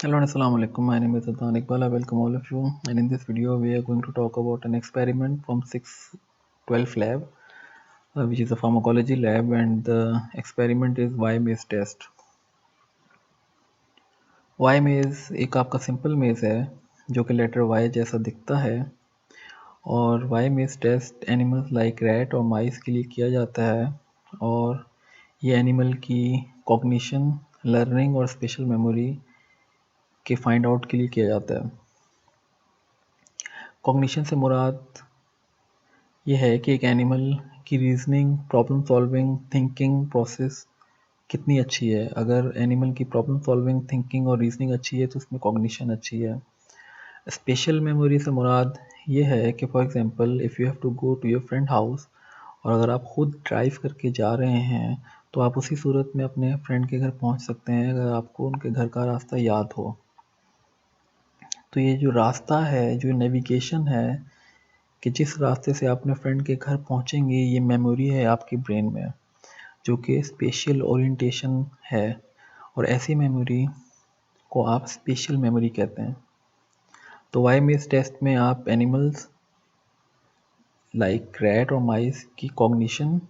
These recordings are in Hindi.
Hello and Assalamu alaikum. My name is Adnan Iqbal. I welcome all of you. And in this video, we are going to talk about an experiment from 612 lab, which is a pharmacology lab, and the experiment is Y maze test. Y maze एक आपका सिंपल मेज है जो कि लेटर Y जैसा दिखता है और Y maze test animals like rat और माइस के लिए किया जाता है और ये एनिमल की कॉग्निशन, लर्निंग और स्पेशल मेमोरी के फाइंड आउट के लिए किया जाता है। कॉग्निशन से मुराद ये है कि एक एनिमल की reasoning, problem solving, thinking process कितनी अच्छी है। अगर एनिमल की प्रॉब्लम सॉल्विंग, थिंकिंग और रीजनिंग अच्छी है तो उसमें कॉग्निशन अच्छी है। स्पेशल मेमोरी से मुराद ये है कि for example if you have to go to your friend house और अगर आप खुद ड्राइव करके जा रहे हैं तो आप उसी सूरत में अपने फ्रेंड के घर पहुंच सकते हैं अगर आपको उनके घर का रास्ता याद हो। तो ये जो रास्ता है, जो नेविगेशन है कि जिस रास्ते से आप अपने फ्रेंड के घर पहुंचेंगे, ये मेमोरी है आपकी ब्रेन में जो कि स्पेशल ओरिएंटेशन है और ऐसी मेमोरी को आप स्पेशल मेमोरी कहते हैं। तो वाई मेज टेस्ट में आप एनिमल्स लाइक रैट और माइस की कॉग्निशन,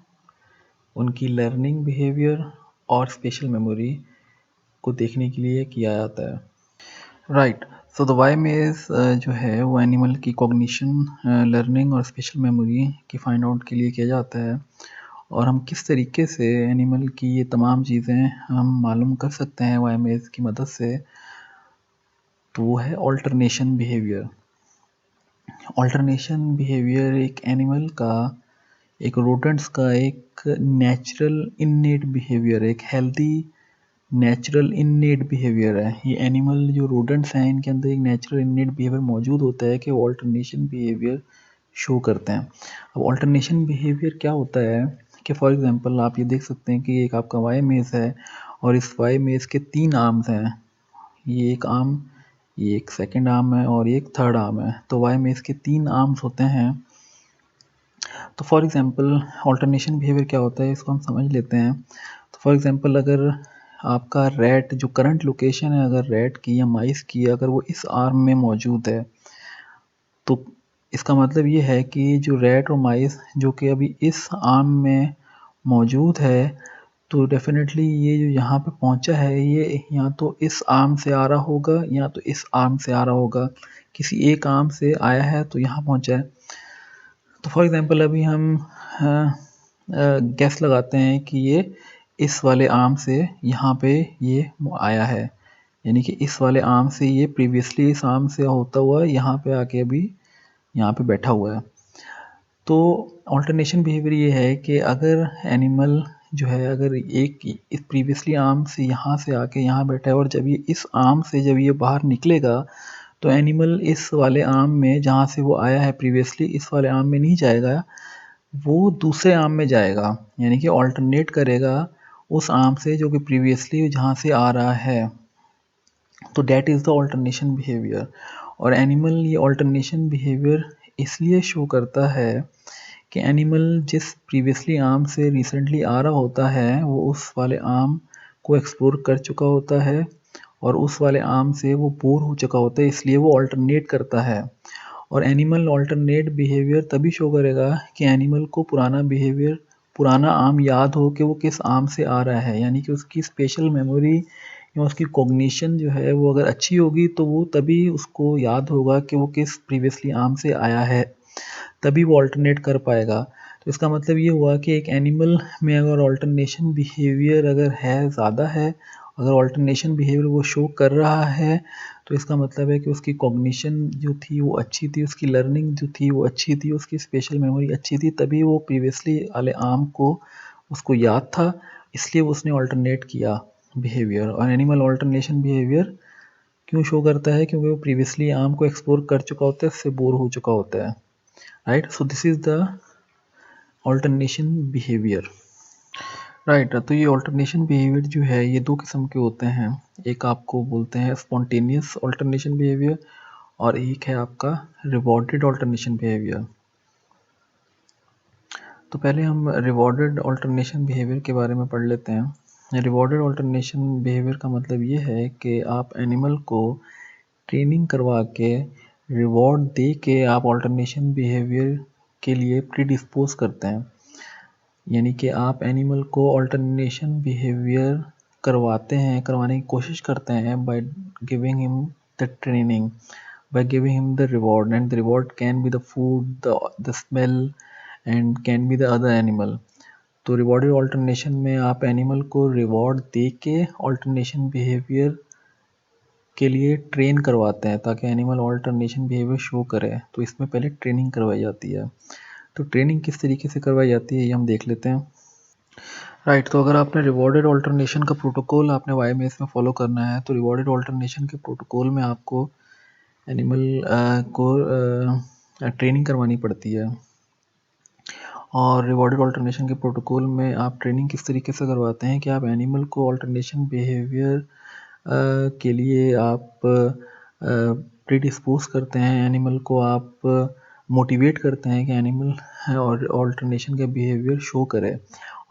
उनकी लर्निंग बिहेवियर और स्पेशल मेमोरी को देखने के लिए किया जाता है। राइट, सो द वाई मेज जो है वो एनिमल की कॉग्निशन, लर्निंग और स्पेशल मेमोरी की फाइंड आउट के लिए किया जाता है और हम किस तरीके से एनिमल की ये तमाम चीज़ें हम मालूम कर सकते हैं वाई मेज की मदद से, तो वो है ऑल्टरनेशन बिहेवियर। ऑल्टरनेशन बिहेवियर एक एनिमल का, एक रोडेंट्स का एक नेचुरल इननेट बिहेवियर, एक हेल्दी नेचुरल इननेट बिहेवियर है। ये एनिमल जो रोडेंट्स हैं इनके अंदर एक नेचुरल इननेट बिहेवियर मौजूद होता है कि वो ऑल्टरनेशन बिहेवियर शो करते हैं। अब ऑल्टरनेशन बिहेवियर क्या होता है कि फॉर एग्जांपल आप ये देख सकते हैं कि एक आपका वाई मेज है और इस वाई मेज के 3 आर्म्स हैं। ये एक आर्म, ये एक सेकंड आर्म है और ये एक थर्ड आर्म है। तो वाई मेज के 3 आर्म्स होते हैं। तो फॉर एग्जांपल ऑल्टरनेशन बिहेवियर क्या होता है इसको हम समझ लेते हैं। तो फॉर एग्जांपल अगर आपका रैट जो करंट लोकेशन है अगर रैट की या माइस की अगर वो इस आर्म में मौजूद है तो इसका मतलब ये है कि जो रैट और माइस जो कि अभी इस आर्म में मौजूद है तो डेफिनेटली ये जो यहाँ पे पहुँचा है ये या तो इस आर्म से आ रहा होगा या तो इस आर्म से आ रहा होगा। किसी एक आर्म से आया है तो यहाँ पहुँचा है। तो फॉर एग्जांपल अभी हम गैस लगाते हैं कि ये इस वाले आर्म से यहाँ पे ये आया है, यानी कि इस वाले आर्म से ये प्रीवियसली इस आर्म से होता हुआ यहाँ पे आके अभी यहाँ पे बैठा हुआ है। तो ऑल्टरनेशन बिहेवियर ये है कि अगर एनिमल जो है अगर एक इस प्रीवियसली आर्म से यहाँ से आके यहाँ बैठा है और जब ये इस आर्म से जब ये बाहर निकलेगा तो एनिमल इस वाले आर्म में जहाँ से वो आया है प्रीवियसली इस वाले आर्म में नहीं जाएगा, वो दूसरे आर्म में जाएगा, यानी कि ऑल्टरनेट करेगा उस आर्म से जो कि प्रीवियसली जहाँ से आ रहा है। तो that is the alternation behaviour. और एनिमल ये ऑल्टरनेशन बिहेवियर इसलिए शो करता है कि एनिमल जिस प्रीवियसली आर्म से रिसेंटली आ रहा होता है वो उस वाले आर्म को एक्सप्लोर कर चुका होता है और उस वाले आर्म से वो बोर हो चुका होता है, इसलिए वो ऑल्टरनेट करता है। और एनिमल ऑल्टरनेट बिहेवियर तभी शो करेगा कि एनिमल को पुराना बिहेवियर, पुराना आर्म याद हो कि वो किस आर्म से आ रहा है, यानी कि उसकी स्पेशल मेमोरी या उसकी कॉग्निशन जो है वो अगर अच्छी होगी तो वो तभी उसको याद होगा कि वो किस प्रीवियसली आर्म से आया है, तभी वो ऑल्टरनेट कर पाएगा। तो इसका मतलब ये हुआ कि एक एनिमल में अगर ऑल्टरनेशन बिहेवियर अगर है, ज़्यादा है, अगर ऑल्टरनेशन बिहेवियर वो शो कर रहा है तो इसका मतलब है कि उसकी कॉग्निशन जो थी वो अच्छी थी, उसकी लर्निंग जो थी वो अच्छी थी, उसकी स्पेशल मेमोरी अच्छी थी, तभी वो प्रीवियसली वाले आर्म को उसको याद था, इसलिए उसने ऑल्टरनेट किया बिहेवियर। और एनिमल ऑल्टरनेशन बिहेवियर क्यों शो करता है? क्योंकि वो प्रीवियसली आर्म को एक्सप्लोर कर चुका होता है, उससे बोर हो चुका होता है। Right, so this is the alternation behaviour. Right, तो ये ऑल्टरनेशन बिहेवियर जो है ये 2 किस्म के होते हैं। एक आपको बोलते हैं स्पॉन्टेनियस ऑल्टरनेशन बिहेवियर और एक है आपका रिवॉर्डेड ऑल्टरनेशन बिहेवियर। तो पहले हम रिवॉर्डेड ऑल्टरनेशन बिहेवियर के बारे में पढ़ लेते हैं। रिवॉर्डेड ऑल्टरनेशन बिहेवियर का मतलब ये है कि आप एनिमल को ट्रेनिंग करवा के रिवॉर्ड दे के आप ऑल्टरनेशन बिहेवियर के लिए प्रीडिस्पोज करते हैं। यानी कि आप एनिमल को ऑल्टरनेशन बिहेवियर करवाने की कोशिश करते हैं by giving him the training, by giving him the reward, and the reward can be the food, the smell, and can be the other animal। तो रिवॉर्डेड ऑल्टरनेशन में आप एनिमल को रिवॉर्ड दे के ऑल्टरनेशन बिहेवियर के लिए ट्रेन करवाते हैं ताकि एनिमल ऑल्टरनेशन बिहेवियर शो करे। तो इसमें पहले ट्रेनिंग करवाई जाती है। तो ट्रेनिंग किस तरीके से करवाई जाती है ये हम देख लेते हैं। राइट, तो अगर आपने रिवॉर्डेड ऑल्टरनेशन का प्रोटोकॉल आपने वाईएमएस में फॉलो करना है तो रिवॉर्डेड ऑल्टरनेशन के प्रोटोकॉल में आपको एनिमल को ट्रेनिंग करवानी पड़ती है। और रिवॉर्डेड ऑल्टरनेशन के प्रोटोकॉल में आप ट्रेनिंग किस तरीके से करवाते हैं कि आप एनिमल को ऑल्टरनेशन बिहेवियर के लिए आप प्रीडिस्पोज करते हैं, एनिमल को आप मोटिवेट करते हैं कि एनिमल और ऑल्टरनेशन का बिहेवियर शो करे।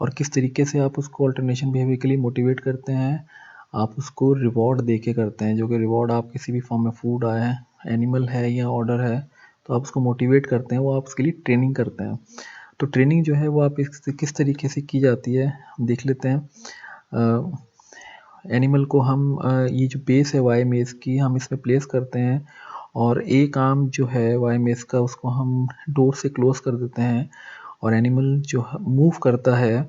और किस तरीके से आप उसको ऑल्टरनेशन बिहेवियर के लिए मोटिवेट करते हैं, आप उसको रिवॉर्ड दे के करते हैं, जो कि रिवॉर्ड आप किसी भी फॉर्म में फूड आए, एनिमल है या ऑर्डर है, तो आप उसको मोटिवेट करते हैं, वो आप उसके लिए ट्रेनिंग करते हैं। तो ट्रेनिंग जो है वो आप किस तरीके से की जाती है देख लेते हैं। एनिमल को हम ये जो बेस है वाई मेज़ की हम इसमें प्लेस करते हैं और एक आर्म जो है वाई मेज़ का उसको हम डोर से क्लोज कर देते हैं और एनिमल जो मूव करता है।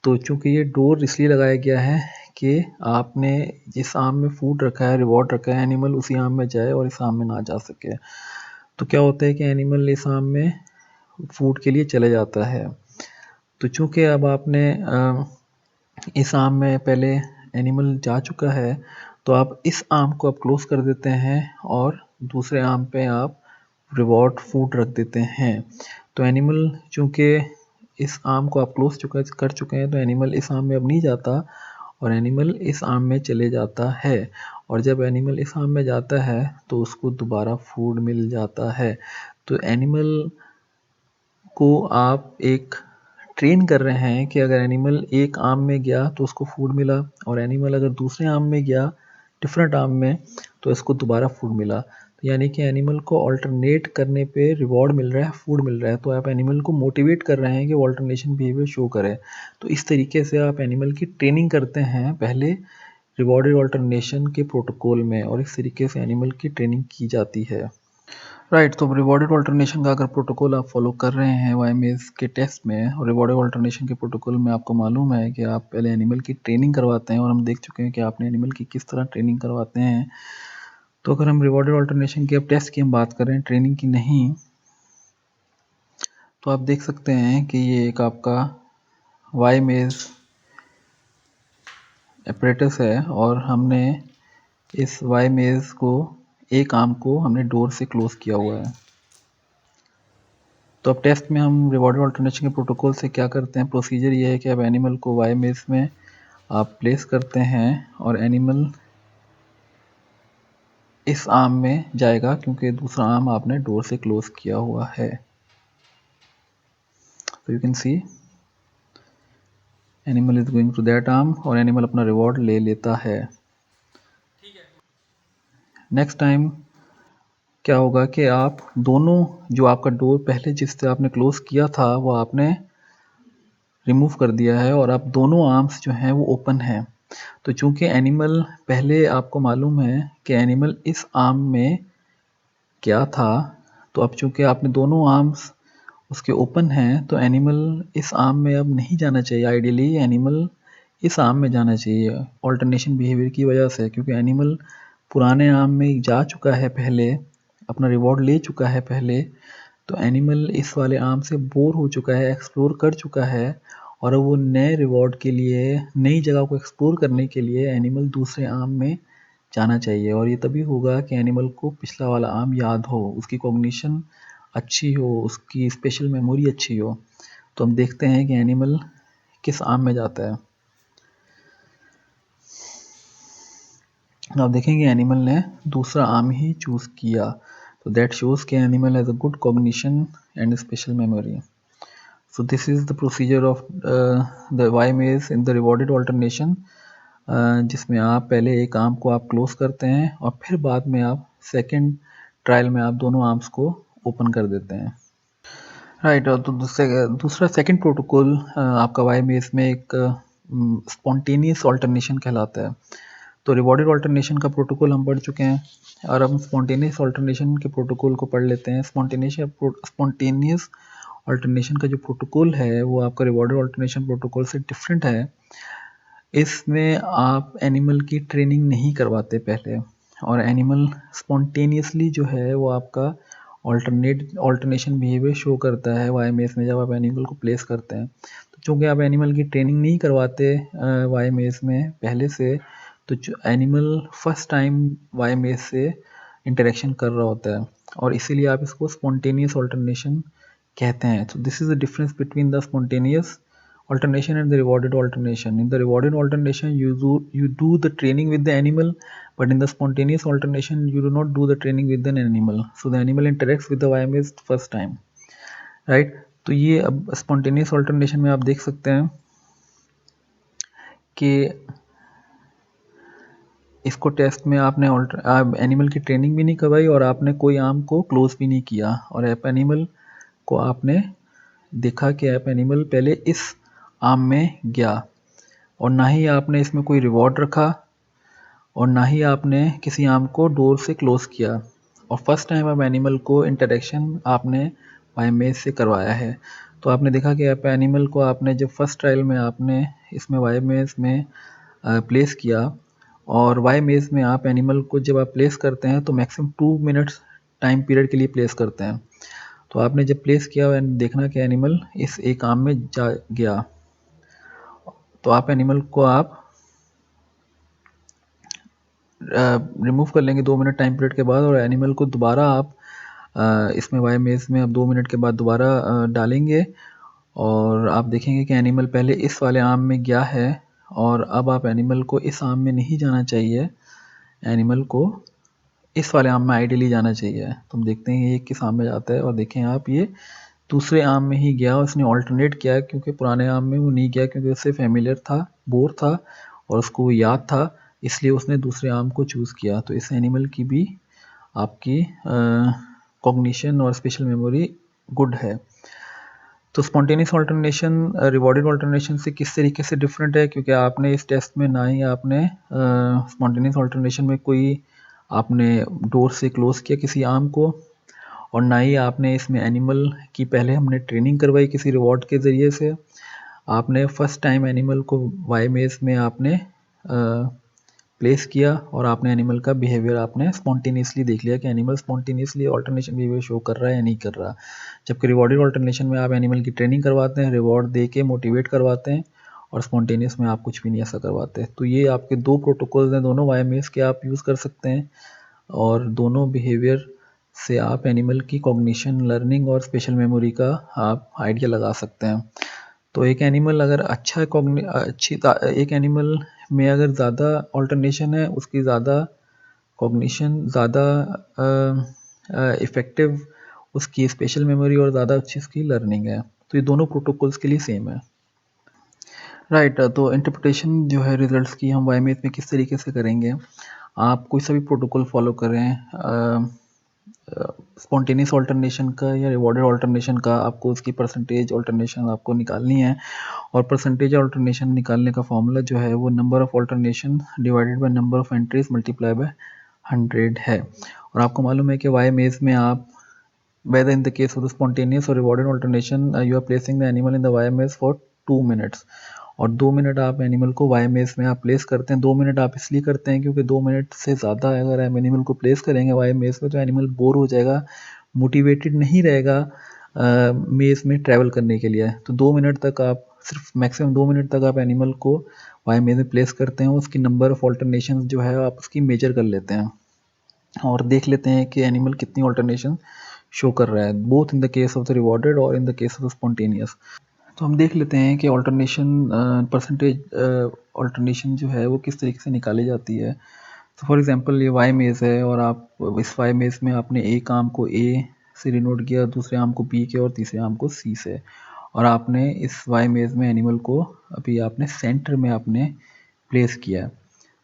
तो चूँकि ये डोर इसलिए लगाया गया है कि आपने जिस आर्म में फूड रखा है, रिवॉर्ड रखा है, एनिमल उसी आर्म में जाए और इस आर्म में ना जा सके। तो क्या होता है कि एनिमल इस आर्म में फूड के लिए चले जाता है। तो चूँकि अब आपने इस आर्म में पहले एनिमल जा चुका है तो आप इस आर्म को आप क्लोज कर देते हैं और दूसरे आर्म पे आप रिवॉर्ड फूड रख देते हैं। तो एनिमल चूँकि इस आर्म को आप क्लोज कर चुके हैं तो एनिमल इस आर्म में अब नहीं जाता और एनिमल इस आर्म में चले जाता है। और जब एनिमल इस आर्म में जाता है तो उसको दोबारा फूड मिल जाता है। तो एनिमल को आप एक ट्रेन कर रहे हैं कि अगर एनिमल एक आर्म में गया तो उसको फूड मिला और एनिमल अगर दूसरे आर्म में गया डिफरेंट आर्म में तो इसको दोबारा फूड मिला। तो यानी कि एनिमल को ऑल्टरनेट करने पे रिवॉर्ड मिल रहा है, फूड मिल रहा है। तो आप एनिमल को मोटिवेट कर रहे हैं कि वो ऑल्टरनेशन बिहेवियर शो करे। तो इस तरीके से आप एनिमल की ट्रेनिंग करते हैं पहले रिवॉर्डेड ऑल्टरनेशन के प्रोटोकॉल में और इस तरीके से एनिमल की ट्रेनिंग की जाती है। राइट, तो रिवॉर्डेड ऑल्टरनेशन का अगर प्रोटोकॉल आप फॉलो कर रहे हैं वाईएमएस के टेस्ट में और रिवॉर्डेड ऑल्टरनेशन के प्रोटोकॉल में आपको मालूम है कि आप पहले एनिमल की ट्रेनिंग करवाते हैं और हम देख चुके हैं कि आपने एनिमल की किस तरह ट्रेनिंग करवाते हैं। तो अगर हम रिवॉर्डेड ऑल्टरनेशन के अब टेस्ट की हम बात करें, ट्रेनिंग की नहीं, तो आप देख सकते हैं कि ये एक आपका वाईएमएस एपरेटस है और हमने इस वाईएमएस को एक आर्म को हमने डोर से क्लोज किया हुआ है। तो अब टेस्ट में हम रिवॉर्डेड ऑल्टरनेशन के प्रोटोकॉल से क्या करते हैं, प्रोसीजर ये है कि अब एनिमल को वाईएमएस में आप प्लेस करते हैं और एनिमल इस आर्म में जाएगा क्योंकि दूसरा आर्म आपने डोर से क्लोज किया हुआ है। तो you can see animal is going to that arm और एनिमल अपना रिवॉर्ड ले लेता है। नेक्स्ट टाइम क्या होगा कि आप दोनों जो आपका डोर पहले जिससे आपने क्लोज किया था वो आपने रिमूव कर दिया है और अब दोनों आर्म्स जो हैं वो ओपन हैं। तो चूंकि एनिमल पहले आपको मालूम है कि एनिमल इस आर्म में क्या था, तो अब चूंकि आपने दोनों आर्म्स उसके ओपन हैं तो एनिमल इस आर्म में अब नहीं जाना चाहिए। आइडियली एनिमल इस आर्म में जाना चाहिए ऑल्टरनेशन बिहेवियर की वजह से, क्योंकि एनिमल पुराने आर्म में जा चुका है, पहले अपना रिवॉर्ड ले चुका है पहले। तो एनिमल इस वाले आर्म से बोर हो चुका है, एक्सप्लोर कर चुका है और अब वो नए रिवॉर्ड के लिए, नई जगह को एक्सप्लोर करने के लिए एनिमल दूसरे आर्म में जाना चाहिए। और ये तभी होगा कि एनिमल को पिछला वाला आर्म याद हो, उसकी कॉग्निशन अच्छी हो, उसकी स्पेशल मेमोरी अच्छी हो। तो हम देखते हैं कि एनिमल किस आर्म में जाता है। आप देखेंगे एनिमल ने दूसरा आर्म ही चूज किया, तो दैट शोज कि animal has a good cognition and special memory. So this is the procedure of the Y maze in the rewarded alternation, जिसमें आप पहले एक आर्म को आप क्लोज करते हैं और फिर बाद में आप सेकेंड ट्रायल में आप दोनों आर्म्स को ओपन कर देते हैं। राइट, तो दूसरा सेकंड प्रोटोकॉल आपका वाई मेज में एक स्पॉन्टेनियस ऑल्टरनेशन कहलाता है। तो रिवॉर्डेड ऑल्टरनेशन का प्रोटोकॉल हम पढ़ चुके हैं और अब हम स्पॉन्टेनियस ऑल्टरनेशन के प्रोटोकॉल को पढ़ लेते हैं। स्पॉन्टेनियस ऑल्टरनेशन का जो प्रोटोकॉल है वो आपका रिवॉर्डेड ऑल्टरनेशन प्रोटोकॉल से डिफरेंट है। इसमें आप एनिमल की ट्रेनिंग नहीं करवाते पहले, और एनिमल स्पॉन्टेनियसली जो है वो आपका ऑल्टरनेशन बिहेवियर शो करता है वाईएमएस में जब आप एनिमल को प्लेस करते हैं। तो चूँकि आप एनिमल की ट्रेनिंग नहीं करवाते वाईएमएस में पहले से, तो एनिमल फर्स्ट टाइम वाईएमएस से इंटरेक्शन कर रहा होता है और इसीलिए आप इसको स्पॉन्टेनियस ऑल्टरनेशन कहते हैं। So this is the difference between the spontaneous alternation and the rewarded alternation. In the rewarded alternation, you do the training with the animal, but in the spontaneous alternation, you do not do the training with an animal. So the animal interacts with the YMS first time, right? तो ये अब spontaneous alternation में आप देख सकते हैं कि इसको टेस्ट में आपने एनिमल की ट्रेनिंग भी नहीं करवाई और आपने कोई आर्म को क्लोज भी नहीं किया, और ऐप एनिमल को आपने देखा कि ऐप एनिमल पहले इस आर्म में गया, और ना ही आपने इसमें कोई रिवॉर्ड रखा और ना ही आपने किसी आर्म को डोर से क्लोज किया, और फर्स्ट टाइम आप एनिमल को इंटरेक्शन आपने वाईमेज से करवाया है। तो आपने देखा कि ऐप एनिमल को आपने जब फर्स्ट ट्रायल में आपने इसमें वाईमेज में प्लेस किया, और वाईमेज में आप एनिमल को जब आप प्लेस करते हैं तो मैक्सिमम 2 मिनट्स टाइम पीरियड के लिए प्लेस करते हैं। तो आपने जब प्लेस किया और देखना कि एनिमल इस एक आर्म में जा गया, तो आप एनिमल को आप रिमूव कर लेंगे 2 मिनट टाइम पीरियड के बाद, और एनिमल को दोबारा आप इसमें वाईमेज में आप 2 मिनट के बाद दोबारा डालेंगे और आप देखेंगे कि एनिमल पहले इस वाले आर्म में गया है, और अब आप एनिमल को इस आर्म में नहीं जाना चाहिए, एनिमल को इस वाले आर्म में आइडियली जाना चाहिए। तो हम देखते हैं ये किस आर्म में जाता है, और देखें आप ये दूसरे आर्म में ही गया, उसने ऑल्टरनेट किया क्योंकि पुराने आर्म में वो नहीं गया क्योंकि उससे फेमिलियर था, बोर था और उसको वो याद था, इसलिए उसने दूसरे आर्म को चूज़ किया। तो इस एनिमल की भी आपकी कॉग्निशन और स्पेशल मेमोरी गुड है। तो स्पॉन्टेनियस ऑल्टरनेशन रिवॉर्डेड ऑल्टरनेशन से किस तरीके से डिफरेंट है, क्योंकि आपने इस टेस्ट में ना ही आपने स्पॉन्टेनियस ऑल्टरनेशन में कोई आपने डोर से क्लोज किया किसी आर्म को, और ना ही आपने इसमें एनिमल की पहले हमने ट्रेनिंग करवाई किसी रिवॉर्ड के ज़रिए से। आपने फर्स्ट टाइम एनिमल को वाईमेज में आपने प्लेस किया और आपने एनिमल का बिहेवियर आपने स्पॉन्टेनियसली देख लिया कि animal spontaneously alternation behaviour show कर रहा है या नहीं कर रहा। जबकि रिवॉर्डेड ऑल्टरनेशन में आप एनिमल की ट्रेनिंग करवाते हैं, रिवॉर्ड दे के मोटिवेट करवाते हैं, और स्पॉन्टेनियस में आप कुछ भी नहीं ऐसा करवाते। तो ये आपके दो प्रोटोकॉल्स हैं, दोनों वाईमेज के आप यूज़ कर सकते हैं, और दोनों बिहेवियर से आप एनिमल की कॉग्निशन, लर्निंग और स्पेशल मेमोरी का आप आइडिया लगा सकते हैं। तो एक एनिमल अगर एक एनिमल में अगर ज़्यादा ऑल्टरनेशन है, उसकी ज़्यादा कॉग्निशन, ज़्यादा इफ़ेक्टिव उसकी स्पेशल मेमोरी और ज़्यादा अच्छी उसकी लर्निंग है। तो ये दोनों प्रोटोकॉल्स के लिए सेम है। राइट, तो इंटरप्रिटेशन जो है रिजल्ट्स की हम वाईमेज में किस तरीके से करेंगे। आप कोई सा भी प्रोटोकॉल फॉलो करें, स्पॉन्टेनियस ऑल्टरनेशन का या रिवॉर्डेड ऑल्टरनेशन का, आपको उसकी परसेंटेज ऑल्टरनेशन आपको निकालनी है, और परसेंटेज ऑल्टरनेशन निकालने का फॉर्मूला जो है वो number of alternation divided by number of entries multiply by 100 है। और आपको मालूम है कि वाई मेज में आप whether in the case of the spontaneous or rewarded alternation you are placing the animal in the Y maze for 2 minutes, और 2 मिनट आप एनिमल को वाई मेज में आप प्लेस करते हैं। 2 मिनट आप इसलिए करते हैं क्योंकि 2 मिनट से ज़्यादा अगर आप एनिमल को प्लेस करेंगे वाई मेज में तो एनिमल बोर हो जाएगा, मोटिवेटेड नहीं रहेगा मेज में ट्रैवल करने के लिए। तो 2 मिनट तक आप सिर्फ मैक्सिमम 2 मिनट तक आप एनिमल को वाई मेज में प्लेस करते हैं, उसकी नंबर ऑफ ऑल्टरनेशन जो है आप उसकी मेजर कर लेते हैं और देख लेते हैं कि एनिमल कितनी ऑल्टरनेशन शो कर रहा है, both in the case of the rewarded और in the case of the spontaneous. तो हम देख लेते हैं कि ऑल्टरनेशन परसेंटेज ऑल्टरनेशन जो है वो किस तरीके से निकाली जाती है। तो फॉर एग्जांपल ये वाई मेज है और आप इस वाई मेज में आपने एक आर्म को ए से डिनोट किया, दूसरे आर्म को बी के और तीसरे आर्म को सी से, और आपने इस वाई मेज में एनिमल को अभी आपने सेंटर में आपने प्लेस किया।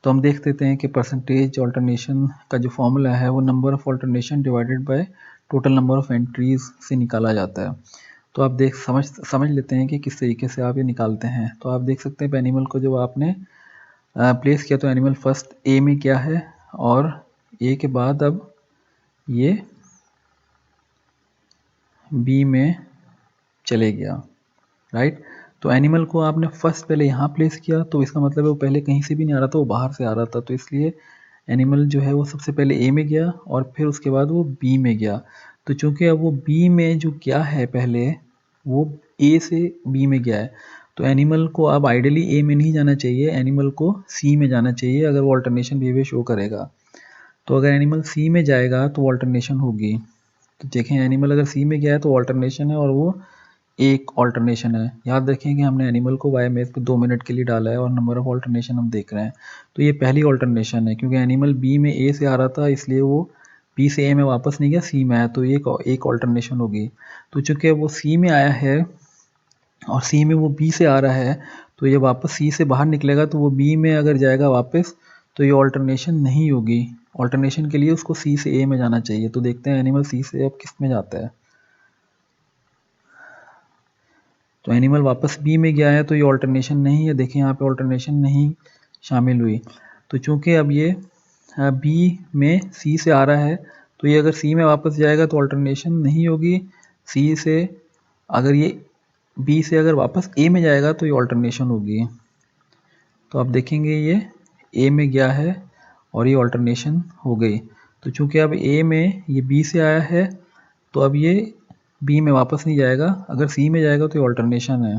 तो हम देख लेते हैं कि परसेंटेज ऑल्टरनेशन का जो फॉर्मूला है वो number of alternation divided by total number of entries से निकाला जाता है। तो आप समझ लेते हैं कि किस तरीके से आप ये निकालते हैं। तो आप देख सकते हैं एनिमल को जब आपने प्लेस किया तो एनिमल फर्स्ट ए में क्या है और ए के बाद अब ये बी में चले गया, राइट। तो एनिमल को आपने फर्स्ट पहले यहाँ प्लेस किया तो इसका मतलब है वो पहले कहीं से भी नहीं आ रहा था, वो बाहर से आ रहा था। तो इसलिए एनिमल जो है वो सबसे पहले ए में गया और फिर उसके बाद वो बी में गया। तो चूंकि अब वो बी में जो गया है पहले वो ए से बी में गया है, तो एनिमल को अब आइडियली ए में नहीं जाना चाहिए, एनिमल को सी में जाना चाहिए अगर वो ऑल्टरनेशन बिहेवियर शो करेगा। तो अगर एनिमल सी में जाएगा तो ऑल्टरनेशन होगी। तो देखें एनिमल अगर सी में गया है तो ऑल्टरनेशन है और वो एक ऑल्टरनेशन है। याद रखें कि हमने एनिमल को वाई मेज पे 2 मिनट के लिए डाला है और नंबर ऑफ ऑल्टरनेशन हम देख रहे हैं। तो ये पहली ऑल्टरनेशन है क्योंकि एनिमल बी में ए से आ रहा था इसलिए वो बी से ए में वापस नहीं गया, सी में आया, तो ये एक ऑल्टरनेशन होगी। तो चूंकि वो सी में आया है और सी में वो बी से आ रहा है तो ये वापस सी से बाहर निकलेगा, तो वो बी में अगर जाएगा वापस तो ये ऑल्टरनेशन नहीं होगी। ऑल्टरनेशन के लिए उसको सी से ए में जाना चाहिए। तो देखते हैं एनिमल सी से अब किस में जाता है। तो एनिमल वापस बी में गया है तो ये ऑल्टरनेशन नहीं है। देखिए यहाँ पे ऑल्टरनेशन नहीं शामिल हुई। तो चूंकि अब ये बी में सी से आ रहा है तो ये अगर सी में वापस जाएगा तो ऑल्टरनेशन नहीं होगी। सी से अगर ये बी से अगर वापस ए में जाएगा तो ये ऑल्टरनेशन होगी। तो आप देखेंगे ये ए में गया है और ये ऑल्टरनेशन हो गई। तो चूंकि अब ए में ये बी से आया है तो अब ये बी में वापस नहीं जाएगा, अगर सी में जाएगा तो ये ऑल्टरनेशन है।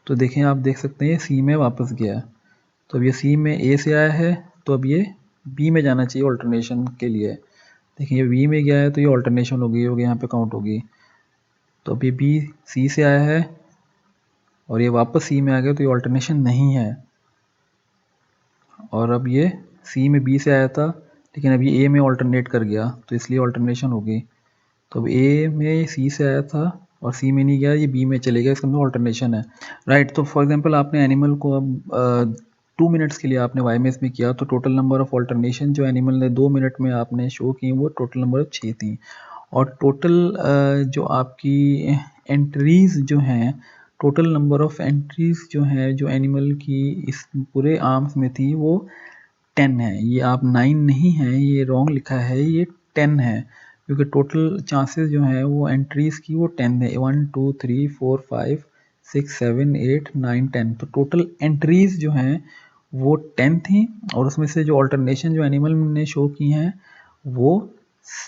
तो देखें आप देख सकते हैं सी में वापस गया। तो अब ये सी में ए से आया है तो अब ये बी में जाना चाहिए ऑल्टरनेशन के लिए। देखिए ये बी में गया है तो ये ऑल्टरनेशन होगी यहाँ पे काउंट होगी। तो अब ये बी सी से आया है और ये वापस सी में आ गया तो ये ऑल्टरनेशन नहीं है। और अब ये सी में बी से आया था लेकिन अभी ए में ऑल्टरनेट कर गया तो इसलिए ऑल्टरनेशन होगी। तो अब ए में सी से आया था और सी में नहीं गया, ये बी में चले गया, इसका मतलब ऑल्टरनेशन है, राइट। तो फॉर एग्जांपल आपने एनिमल को अब 2 मिनट्स के लिए आपने वाई मेज में किया तो टोटल नंबर ऑफ ऑल्टरनेशन जो एनिमल ने 2 मिनट में आपने शो की वो टोटल नंबर ऑफ 6 थी। और टोटल जो आपकी एंट्रीज जो हैं, टोटल नंबर ऑफ एंट्रीज जो हैं जो एनिमल की इस पूरे आर्म्स में थी वो 10 है। ये आप 9 नहीं है, ये रॉन्ग लिखा है, ये 10 है क्योंकि टोटल चांसेस जो हैं वो एंट्रीज की वो 10 है। 1 2 3 4 5 6 7 8 9 10। तो टोटल एंट्रीज जो हैं वो 10 थी और उसमें से जो ऑल्टरनेशन जो एनिमल ने शो की हैं वो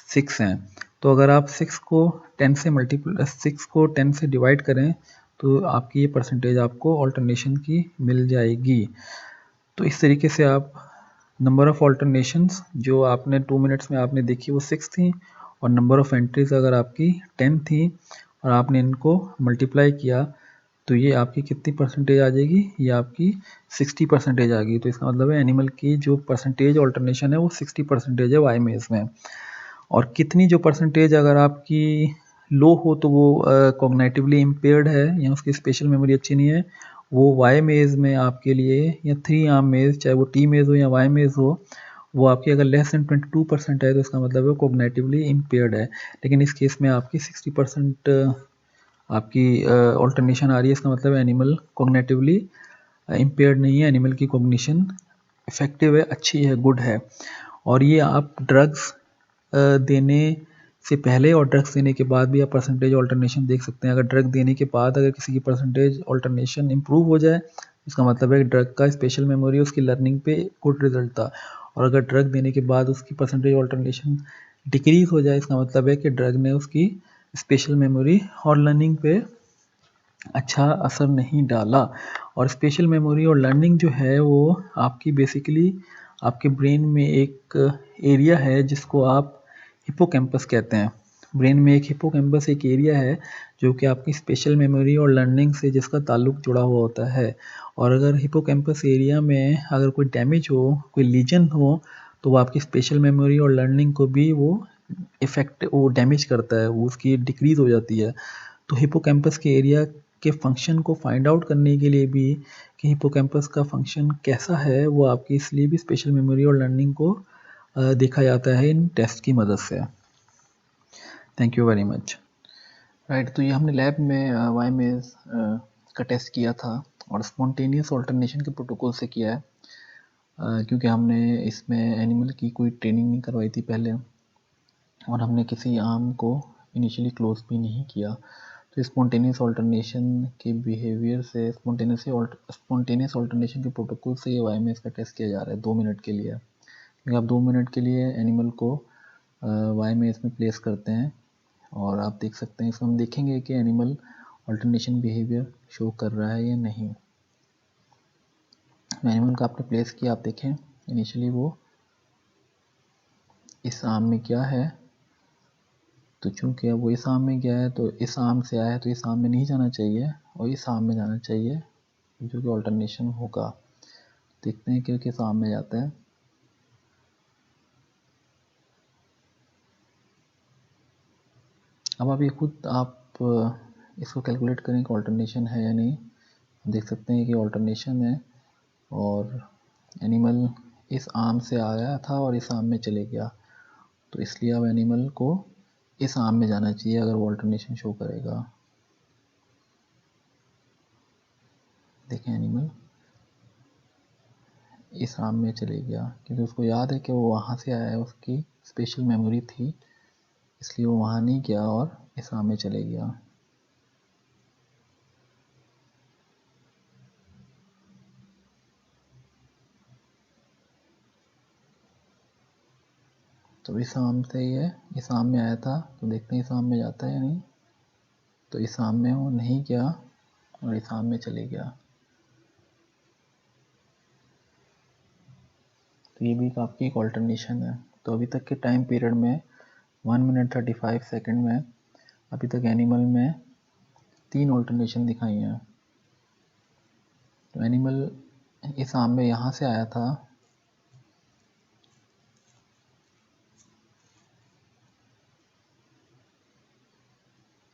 6 हैं। तो अगर आप 6 को 10 से डिवाइड करें तो आपकी ये परसेंटेज आपको ऑल्टरनेशन की मिल जाएगी। तो इस तरीके से आप नंबर ऑफ ऑल्टरनेशंस जो आपने 2 मिनट्स में आपने देखी वो 6 थी और नंबर ऑफ एंट्रीज अगर आपकी 10 थी और आपने इनको मल्टीप्लाई किया तो ये आपकी कितनी परसेंटेज आ जाएगी, ये आपकी 60% आ गई। तो इसका मतलब है एनिमल की जो परसेंटेज ऑल्टरनेशन है वो 60% है वाई मेज में। और कितनी जो परसेंटेज अगर आपकी लो हो तो वो कॉग्निटिवली इम्पेयर्ड है या उसकी स्पेशल मेमोरी अच्छी नहीं है, वो वाई मेज में आपके लिए या 3 आर्म मेज चाहे वो टी मेज हो या वाई मेज हो, वो आपकी अगर लेस देन 22% है तो इसका मतलब है कॉग्निटिवली इम्पेयर्ड है। लेकिन इस केस में आपकी 60% आपकी ऑल्टरनेशन आ रही है, इसका मतलब एनिमल कॉग्निटिवली इम्पेयर्ड नहीं है, एनिमल की कॉग्निशन इफेक्टिव है, अच्छी है, गुड है। और ये आप ड्रग्स देने से पहले और ड्रग्स देने के बाद भी आप परसेंटेज ऑल्टरनेशन देख सकते हैं। अगर ड्रग देने के बाद अगर किसी की परसेंटेज ऑल्टरनेशन इंप्रूव हो जाए इसका मतलब है ड्रग का स्पेशल मेमोरी उसकी लर्निंग पे गुड रिजल्ट था। और अगर ड्रग देने के बाद उसकी परसेंटेज ऑल्टरनेशन डिक्रीज हो जाए इसका मतलब है कि ड्रग ने उसकी स्पेशल मेमोरी और लर्निंग पे अच्छा असर नहीं डाला। और स्पेशल मेमोरी और लर्निंग जो है वो आपकी बेसिकली आपके ब्रेन में एक एरिया है जिसको आप हिप्पोकैम्पस कहते हैं। ब्रेन में एक हिप्पोकैम्पस एक एरिया है जो कि आपकी स्पेशल मेमोरी और लर्निंग से जिसका ताल्लुक जुड़ा हुआ होता है। और अगर हिप्पोकैम्पस एरिया में अगर कोई डैमेज हो, कोई लीजन हो तो वो आपकी स्पेशल मेमोरी और लर्निंग को भी वो डैमेज करता है, वो उसकी डिक्रीज हो जाती है। तो हिपोकैम्पस के एरिया के फंक्शन को फाइंड आउट करने के लिए भी कि हिपोकैम्पस का फंक्शन कैसा है, वो आपकी इसलिए भी स्पेशल मेमोरी और लर्निंग को देखा जाता है इन टेस्ट की मदद से। Thank you very much. Right, तो ये हमने लैब में वाईमेज का टेस्ट किया था और स्पॉन्टेनियस ऑल्टरनेशन के प्रोटोकॉल से किया है, क्योंकि हमने इसमें एनिमल की कोई ट्रेनिंग नहीं करवाई थी पहले और हमने किसी आर्म को इनिशियली क्लोज भी नहीं किया। तो स्पॉन्टेनियस ऑल्टरनेशन के बिहेवियर से स्पॉन्टेनियस ऑल्टरनेशन के प्रोटोकॉल से ये वाईमेज का टेस्ट किया जा रहा है 2 मिनट के लिए। क्योंकि आप 2 मिनट के लिए एनिमल को वाईमेज में प्लेस करते हैं और आप देख सकते हैं, इसमें हम देखेंगे कि एनिमल ऑल्टरनेशन बिहेवियर शो कर रहा है या नहीं। एनिमल का आपने प्लेस किया, आप देखें इनिशियली वो इस आर्म में क्या है, तो चूंकि अब वो इस आर्म में गया है तो इस आर्म से आया है तो इस आर्म में नहीं जाना चाहिए और इस आर्म में जाना चाहिए, जो कि ऑल्टरनेशन होगा। देखते हैं कि किस आर्म में जाता है। अब आप ये खुद आप इसको कैलकुलेट करें कि ऑल्टरनेशन है या नहीं। देख सकते हैं कि ऑल्टरनेशन है और एनिमल इस आर्म से आया था और इस आर्म में चले गया, तो इसलिए अब एनिमल को इस आर्म में जाना चाहिए अगर वो ऑल्टरनेशन शो करेगा। देखें एनिमल इस आर्म में चले गया क्योंकि उसको याद है कि वो वहाँ से आया है, उसकी स्पेशल मेमोरी थी, इसलिए वो वहाँ नहीं गया और इस आर्म में चले गया। तो इस आर्म से ये इस आर्म में आया था, तो देखते हैं इस आर्म में जाता है या नहीं। तो इस आर्म में वो नहीं गया और इस आर्म में चले गया। तो ये भी आपकी एक ऑल्टरनेशन है। तो अभी तक के टाइम पीरियड में 1 मिनट 35 सेकेंड में अभी तक एनिमल में 3 ऑल्टरनेशन दिखाई हैं। तो एनिमल इस आर्म में यहाँ से आया था,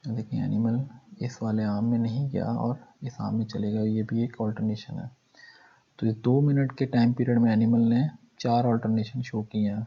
लेकिन एनिमल इस वाले आर्म में नहीं गया और इस आर्म में चले गया, ये भी एक ऑल्टरनेशन है। तो इस 2 मिनट के टाइम पीरियड में एनिमल ने 4 ऑल्टरनेशन शो किए हैं।